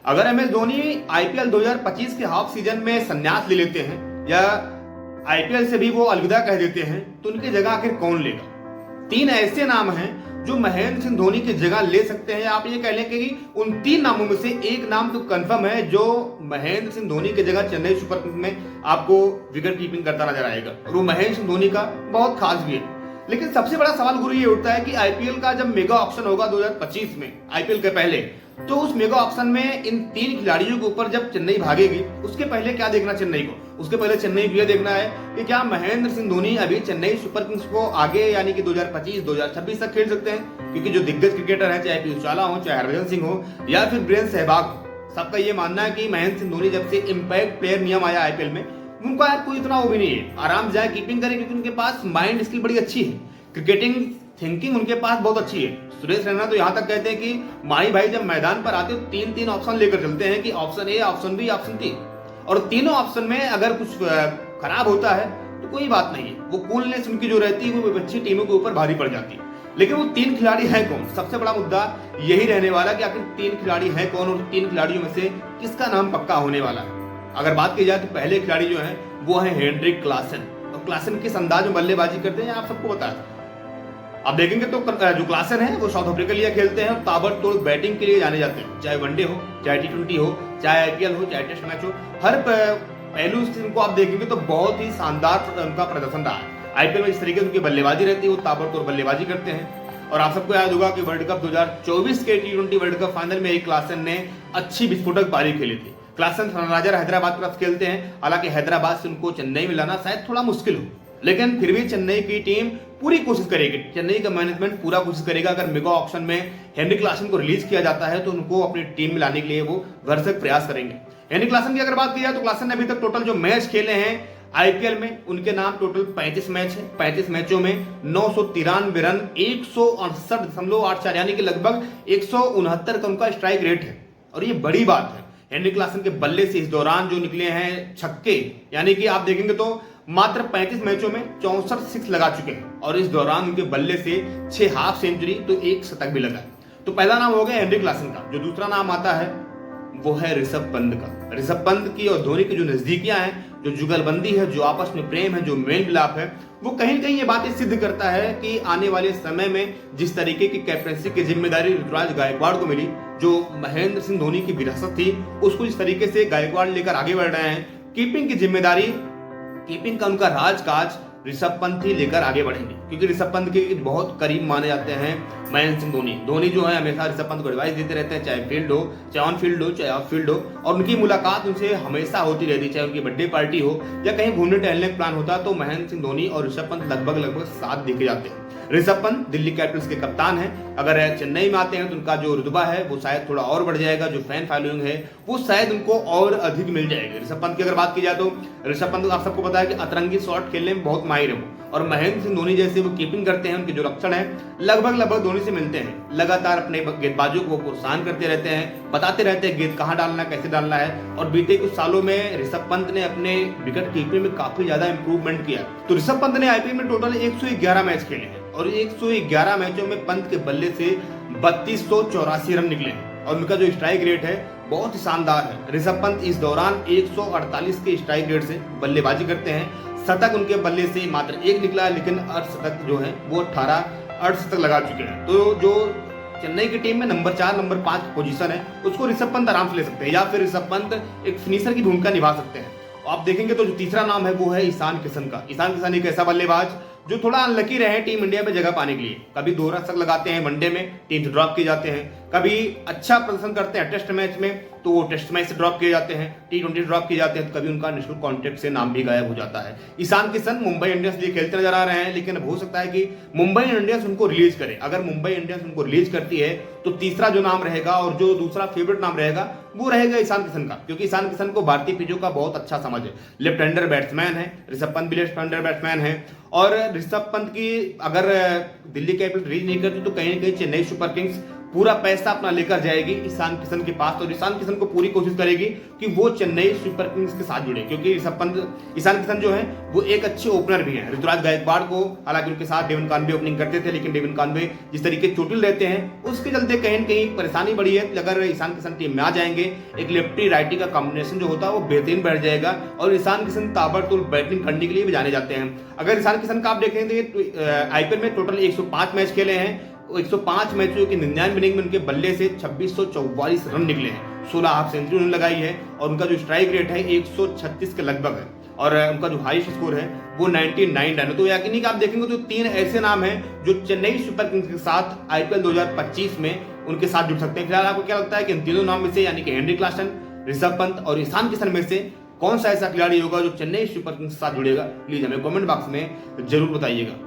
अगर M S Dhoni IPL 2025 के half season में संन्यास ले लेते हैं या आईपीएल से भी वो अलविदा कह देते हैं तो उनकी जगह आखिर कौन लेगा? तीन ऐसे नाम हैं जो महेंद्र सिंह धोनी की जगह ले सकते हैं। आप ये कह लें कि उन तीन नामों में से एक नाम तो कंफर्म है जो महेंद्र सिंह धोनी की जगह चेन्नई सुपर किंग्स में आपको विकेट कीपिंग करता नजर आएगा और वो महेंद्र सिंह धोनी का बहुत खास भी है। लेकिन सबसे बड़ा सवाल गुरु ये उठता है कि आईपीएल का जब मेगा ऑक्शन होगा 2025 में, आईपीएल के पहले, तो उस मेगा ऑक्शन में इन तीन खिलाड़ियों के ऊपर जब चेन्नई भागेगी उसके पहले क्या देखना चेन्नई को? उसके पहले चेन्नई को यह देखना है कि क्या महेंद्र सिंह धोनी अभी चेन्नई सुपर किंग्स को आगे यानी कि 2025-2026 तक खेल सकते हैं? क्योंकि जो दिग्गज क्रिकेटर हैं, चाहे पीयूष चावला हो, चाहे हरभजन सिंह हो या फिर वीरेंद्र सहवाग, सबका ये मानना है कि महेंद्र सिंह धोनी जब से इंपैक्ट प्लेयर नियम आया आईपीएल में, उनका यार कोई इतना वो भी नहीं है, आराम जाए कीपिंग करे क्योंकि उनके पास माइंड स्किल बड़ी अच्छी है, क्रिकेटिंग थिंकिंग उनके पास बहुत अच्छी है। सुरेश रैना तो यहाँ तक कहते हैं कि माही भाई जब मैदान पर आते हो तीन तीन ऑप्शन लेकर चलते हैं कि option A, option B, option C, और तीनों ऑप्शन में अगर कुछ खराब होता है तो कोई बात नहीं है, वो कूलनेस उनकी जो रहती है वो अच्छी टीमों के ऊपर भारी पड़ जाती है। लेकिन वो तीन खिलाड़ी हैं कौन? सबसे बड़ा मुद्दा यही रहने वाला कि आखिर तीन खिलाड़ी हैं कौन और तीन खिलाड़ियों में से किसका नाम पक्का होने वाला है। अगर बात की जाए तो पहले खिलाड़ी जो है वो है हेनरिक क्लासन, और क्लासन किस अंदाज में बल्लेबाजी करते हैं आप सबको पता है। आप देखेंगे तो जो क्लासन है वो साउथ अफ्रीका के लिए खेलते हैं और ताबड़तोड़ बैटिंग के लिए जाने जाते हैं, चाहे वनडे हो, चाहे टी20 हो, चाहे आईपीएल हो, चाहे टेस्ट मैच हो, हर पहलू से उनको आप देखेंगे तो बहुत ही शानदार उनका प्रदर्शन रहा है। आईपीएल में इस तरीके से उनकी बल्लेबाजी रहती है, वो ताबड़तोड़ बल्लेबाजी करते हैं। और आप सबको याद होगा कि वर्ल्ड कप 2024 के टी20 वर्ल्ड कप फाइनल में एक क्लासन ने अच्छी विस्फोटक पारी खेली थी। क्लासन सनराइजर हैदराबाद की तरफ खेलते हैं, हालांकि हैदराबाद से उनको चेन्नई में लाना शायद थोड़ा मुश्किल हो, लेकिन फिर भी चेन्नई की टीम पूरी कोशिश करेगी, चेन्नई का मैनेजमेंट पूरा कोशिश करेगा। अगर मेगा ऑक्शन में हेनरिक क्लासन को रिलीज किया जाता है तो उनको अपनी टीम में लाने के लिए वो भरसक प्रयास करेंगे। हेनरिक क्लासन की अगर बात की जाए तो क्लासन ने अभी तक टोटल जो मैच खेले हैं आईपीएल में, उनके नाम टोटल 35 मैच है। 35 मैचों में 993 रन, 168.84 यानी कि लगभग 169 का उनका स्ट्राइक रेट है। और ये बड़ी बात है, हेनरिक क्लासन के बल्ले से इस दौरान जो निकले हैं छक्के, यानी कि आप देखेंगे तो मात्र 35 मैचों में 64 सिक्स लगा चुके हैं और इस दौरान उनके बल्ले से 6 हाफ सेंचुरी तो 1 शतक भी लगा है। तो पहला नाम हो गया हेनरिक क्लासन का। जो दूसरा नाम आता है वो है ऋषभ पंत का। ऋषभ पंत की और धोनी की जो नजदीकियां हैं, जो जुगलबंदी है, जो आपस में प्रेम है, जो मेल मिलाप है, वो कहीं ना कहीं ये बातें सिद्ध करता है कि आने वाले समय में जिस तरीके की कैप्टनसी की जिम्मेदारी ऋतुराज गायकवाड़ को मिली, जो महेंद्र सिंह धोनी की विरासत थी, उसको इस तरीके से गायकवाड़ लेकर आगे बढ़ रहे हैं। कीपिंग की जिम्मेदारी, कीपिंग का उनका राजकाज ऋषभ पंत ही लेकर आगे बढ़ेंगे, क्योंकि ऋषभ पंत के बहुत करीब माने जाते हैं महेंद्र सिंह धोनी। धोनी जो है हमेशा ऋषभ पंत को एडवाइस देते रहते हैं, चाहे फील्ड हो, चाहे ऑन फील्ड हो, चाहे ऑफ फील्ड हो, और उनकी मुलाकात उनसे हमेशा होती रहती है, चाहे उनकी बर्थडे पार्टी हो या कहीं घूमने टहलने का प्लान होता तो महेंद्र सिंह धोनी और ऋषभ पंत लगभग साथ दिखे जाते हैं। ऋषभ पंत दिल्ली कैपिटल्स के कप्तान हैं, अगर चेन्नई में आते हैं तो उनका जो रुतबा है वो शायद थोड़ा और बढ़ जाएगा, जो फैन फॉलोइंग है वो शायद उनको और अधिक मिल जाएगी। ऋषभ पंत की अगर बात की जाए तो ऋषभ पंत आप सबको पता है कि अतरंगी शॉट खेलने में बहुत माहिर है, और महेंद्र सिंह धोनी जैसे वो कीपिंग करते हैं, उनके जो लक्षण हैं लगभग धोनी से मिलते हैं। लगातार अपने गेंदबाजों को प्रोत्साहन करते रहते हैं, बताते रहते हैं गेंद कहाँ डालना है, कैसे डालना है, और बीते कुछ सालों में ऋषभ पंत ने अपने विकेट कीपिंग में काफी ज्यादा इंप्रूवमेंट किया। तो ऋषभ पंत ने आईपीएल में टोटल 111 मैच खेले हैं और 111 मैचों में पंत के बल्ले से 3284 रन निकले और उनका जो स्ट्राइक रेट है बहुत ही शानदार है। ऋषभ पंत इस दौरान 148 के स्ट्राइक रेट से बल्लेबाजी करते हैं। शतक उनके बल्ले से मात्र 1 निकला है, लेकिन अर्धशतक जो है वो 18 अर्धशतक लगा चुके हैं। तो जो चेन्नई की टीम में नंबर 4, नंबर 5 पोजीशन है उसको ऋषभ पंत आराम से ले सकते हैं, या फिर ऋषभ पंत एक फिनिशर की भूमिका निभा सकते हैं। आप देखेंगे तो जो तीसरा नाम है वो है ईशान किशन का। ईशान किशन एक ऐसा बल्लेबाज जो थोड़ा अनलकी रहे टीम इंडिया में जगह पाने के लिए। कभी दोहरा शतक लगाते हैं वनडे में, टीम से ड्रॉप किए जाते हैं, कभी अच्छा प्रदर्शन करते हैं टेस्ट मैच में तो वो टेस्ट मैच से ड्रॉप किए जाते हैं, टी20 ड्रॉप किए जाते हैं, तो कभी उनका नेशनल कॉन्ट्रैक्ट से नाम भी गायब हो जाता है। ईशान किशन मुंबई इंडियंस लिए खेलते नजर आ रहे हैं, लेकिन अब हो सकता है कि मुंबई इंडियंस उनको रिलीज करे। अगर मुंबई इंडियंस उनको रिलीज करती है तो तीसरा जो नाम रहेगा और जो दूसरा फेवरेट नाम रहेगा वो रहेगा ईशान किशन का, क्योंकि ईशान किशन को भारतीय पिचों का बहुत अच्छा समझ है। लेफ्ट हैंडर बैट्समैन है, ऋषभ पंत भी लेफ्ट हैंडर बैट्समैन है, और ऋषभ पंत की अगर दिल्ली कैपिटल रिलीज नहीं करती तो कहीं ना कहीं चेन्नई सुपर किंग्स पूरा पैसा अपना लेकर जाएगी ईशान किशन के पास। तो ईशान किशन को पूरी कोशिश करेगी कि वो चेन्नई सुपर किंग्स के साथ जुड़े, क्योंकि ईशान किशन जो है वो एक अच्छे ओपनर भी हैं। ऋतुराज गायकवाड़ को हालांकि उनके साथ डेविन कॉनवे ओपनिंग करते थे, लेकिन डेविन कॉनवे जिस तरीके चोटिल रहते हैं उसके चलते कहीं न कहीं परेशानी बढ़ी है। अगर ईशान किशन टीम में आ जाएंगे, एक लेफ्टी राइटी का कॉम्बिनेशन जो होता है वो बेहतरीन बढ़ जाएगा और ईशान किशन ताबड़तोड़ बैटिंग करने के लिए भी जाने जाते हैं। अगर ईशान किशन का आप देखेंगे तो आईपीएल में टोटल 105 मैच खेले हैं, 105 मैचों की 99 इनिंग में उनके बल्ले से 2644 रन निकले हैं, 16 हाफ सेंचुरी उन्होंने लगाई है और उनका जो स्ट्राइक रेट है 136 के लगभग है और उनका जो हाईएस्ट स्कोर है वो 99 रन है। तो यकीनी आप देखेंगे तो 3 ऐसे नाम हैं जो चेन्नई सुपर किंग्स के साथ आईपीएल 2025 में उनके साथ जुड़ सकते हैं। फिलहाल आपको क्या लगता है कि इन तीनों नाम में से यानी कि हेनरी क्लासन, ऋषभ पंत और ईशान किशन में से कौन सा ऐसा खिलाड़ी होगा जो चेन्नई सुपर किंग्स के साथ जुड़ेगा? प्लीज हमें कमेंट बॉक्स में जरूर बताइएगा।